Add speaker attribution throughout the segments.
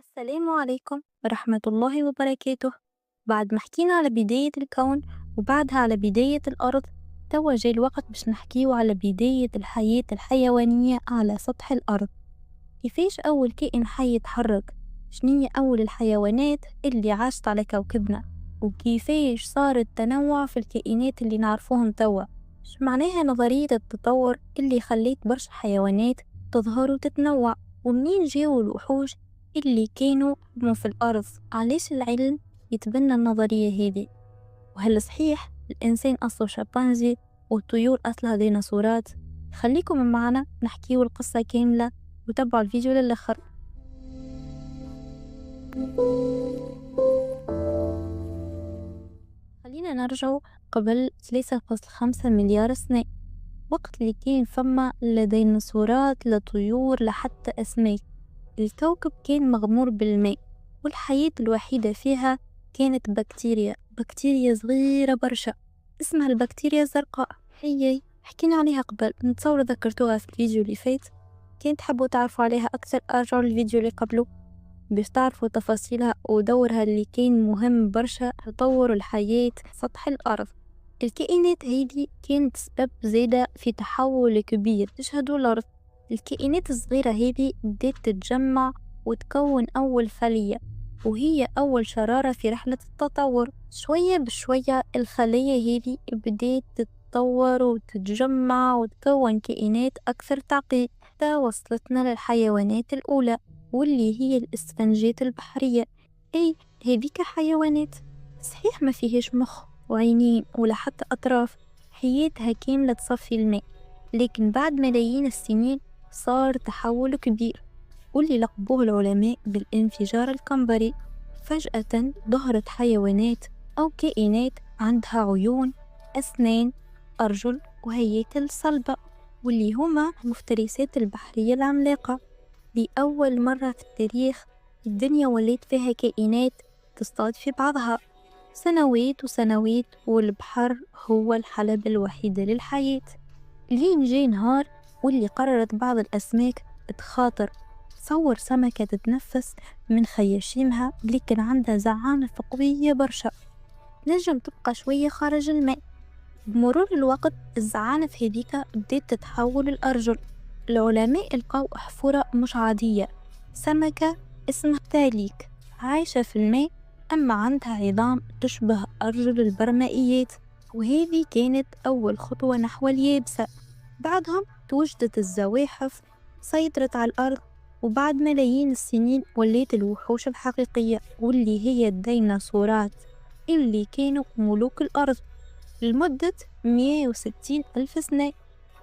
Speaker 1: السلام عليكم ورحمة الله وبركاته. بعد ما حكينا على بداية الكون وبعدها على بداية الأرض، توا جاي الوقت باش نحكيو على بداية الحياة الحيوانية على سطح الأرض. كيفاش أول كائن حي يتحرك؟ شنية أول الحيوانات اللي عاشت على كوكبنا؟ وكيفاش صار التنوع في الكائنات اللي نعرفوهم توا؟ شو معناها نظرية التطور اللي خليت برشا حيوانات تظهر وتتنوع؟ ومنين جاو الوحوش اللي كانوا يبنوا في الأرض؟ علاش العلم يتبنى النظرية هذه؟ وهل صحيح الإنسان أصله شمبانزي والطيور أصلها ديناصورات؟ خليكم معنا نحكيو القصة كاملة وتابعوا الفيديو للآخر. خلينا نرجع قبل 3.5 مليار سنة، وقت اللي كان فما لا ديناصورات لا طيور لحتى أسماك. الكوكب كان مغمور بالماء، والحياة الوحيدة فيها كانت بكتيريا صغيرة برشا اسمها البكتيريا الزرقاء. هي حكينا عليها قبل، نتصور ذكرتوها في الفيديو اللي فات. كان تحبوا تعرفوا عليها أكثر ارجعوا للفيديو اللي قبله باش تعرفوا تفاصيلها ودورها اللي كان مهم برشا تطور الحياة سطح الأرض. الكائنات هذه كانت سبب زيادة في تحول كبير تشهدوا الأرض. الكائنات الصغيرة هذه بدأت تتجمع وتكون أول خلية، وهي أول شرارة في رحلة التطور. شوية بشوية الخلية هذه بدأت تتطور وتتجمع وتكون كائنات أكثر تعقيد حتى وصلتنا للحيوانات الأولى، واللي هي الإسفنجات البحرية. أي هذيك حيوانات صحيح ما فيهش مخ وعينين ولا حتى أطراف، حياتها كاملة تصفي الماء، لكن بعد ملايين السنين صار تحول كبير واللي لقبوه العلماء بالانفجار الكمبري. فجأة ظهرت حيوانات أو كائنات عندها عيون، أسنان، أرجل وهياكل صلبة، واللي هما مفترسات البحرية العملاقة. لأول مرة في التاريخ الدنيا وليت فيها كائنات تصطاد في بعضها سنوات وسنوات، والبحر هو الحلبة الوحيدة للحياة. لين جاي نهار واللي قررت بعض الأسماك تخاطر. تصور سمكة تتنفس من خياشيمها لكن عندها زعانف قوية برشا، نجم تبقى شوية خارج الماء. بمرور الوقت الزعانف هذيك بدأت تتحول الأرجل. العلماء لقوا أحفورة مش عادية، سمكة اسمها تاليك عايشة في الماء أما عندها عظام تشبه أرجل البرمائيات، وهذه كانت أول خطوة نحو اليابسة. بعدهم توجدت الزواحف سيطرت على الأرض، وبعد ملايين السنين وليت الوحوش الحقيقية واللي هي الديناصورات اللي كانوا ملوك الأرض لمدة 160 ألف سنة.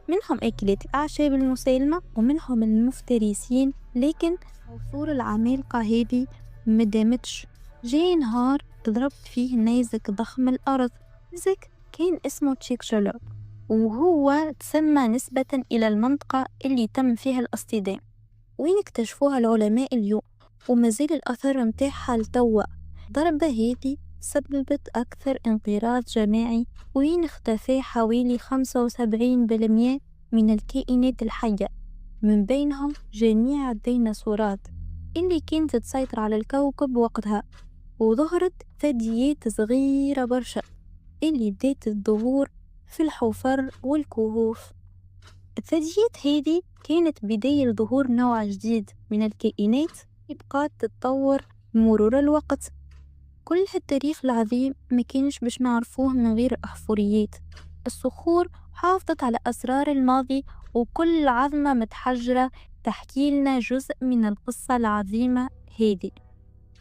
Speaker 1: منهم أكلات الأعشاب المسالمة ومنهم المفترسين، لكن عصور العمالقة هذه مدامتش. جاي نهار ضربت فيه نيزك ضخم الأرض. نيزك كان اسمه تشيكشلوب، وهو تسمى نسبة إلى المنطقة اللي تم فيها الاصطدام، وين اكتشفوها العلماء اليوم ومازال الأثر متاعها لتوا. ضربة هذه سببت أكثر انقراض جماعي، وين اختفى حوالي 75% من الكائنات الحية، من بينهم جميع الديناصورات اللي كانت تسيطر على الكوكب وقتها. وظهرت ثدييات صغيرة برشا اللي بدأت الظهور في الحفر والكهوف. الثدييات هذه كانت بداية ظهور نوع جديد من الكائنات يبقى تتطور مرور الوقت. كل هالتاريخ العظيم ما كانش باش نعرفوه من غير الأحفوريات. الصخور حافظت على أسرار الماضي، وكل عظمة متحجرة تحكي لنا جزء من القصة العظيمة هذه.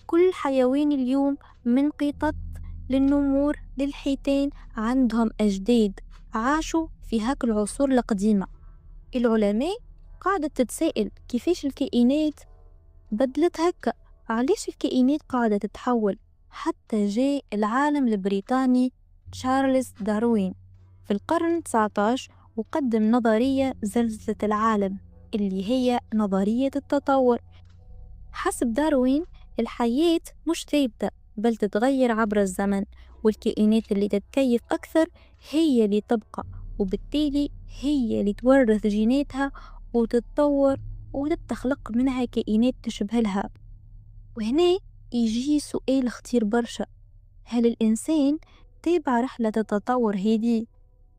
Speaker 1: كل حيوان اليوم من قطط للنمور للحيتان عندهم أجداد عاشوا في هاك العصور القديمة. العلماء قاعدة تتسائل كيفاش الكائنات بدلت هكا، علاش الكائنات قاعدة تتحول. حتى جاء العالم البريطاني تشارلز داروين في القرن 19 وقدم نظرية زلزلة العالم اللي هي نظرية التطور. حسب داروين الحياة مش ثابتة بل تتغير عبر الزمن، والكائنات اللي تتكيف أكثر هي اللي تبقى، وبالتالي هي اللي تورث جيناتها وتتطور وتتخلق منها كائنات تشبه لها. وهنا يجي سؤال خطير برشا، هل الإنسان تابع رحلة التطور هذي؟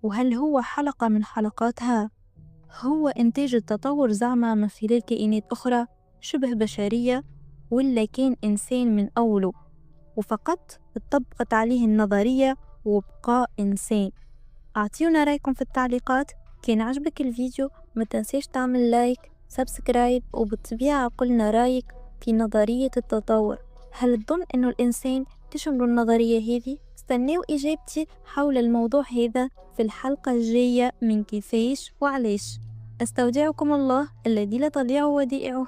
Speaker 1: وهل هو حلقة من حلقاتها؟ هو إنتاج التطور زعما من خلال كائنات أخرى شبه بشرية، ولا كان إنسان من أوله وفقط اتطبقت عليه النظرية وبقى إنسان؟ أعطيونا رأيكم في التعليقات. كان عجبك الفيديو ما تنسيش تعمل لايك سبسكرايب، وبالطبيعة قلنا رأيك في نظرية التطور. هل تظن أنه الإنسان تشمل النظرية هذه؟ استناو إجابتي حول الموضوع هذا في الحلقة الجاية من كيفاش وعليش. أستودعكم الله الذي لا تضيع ودائعه.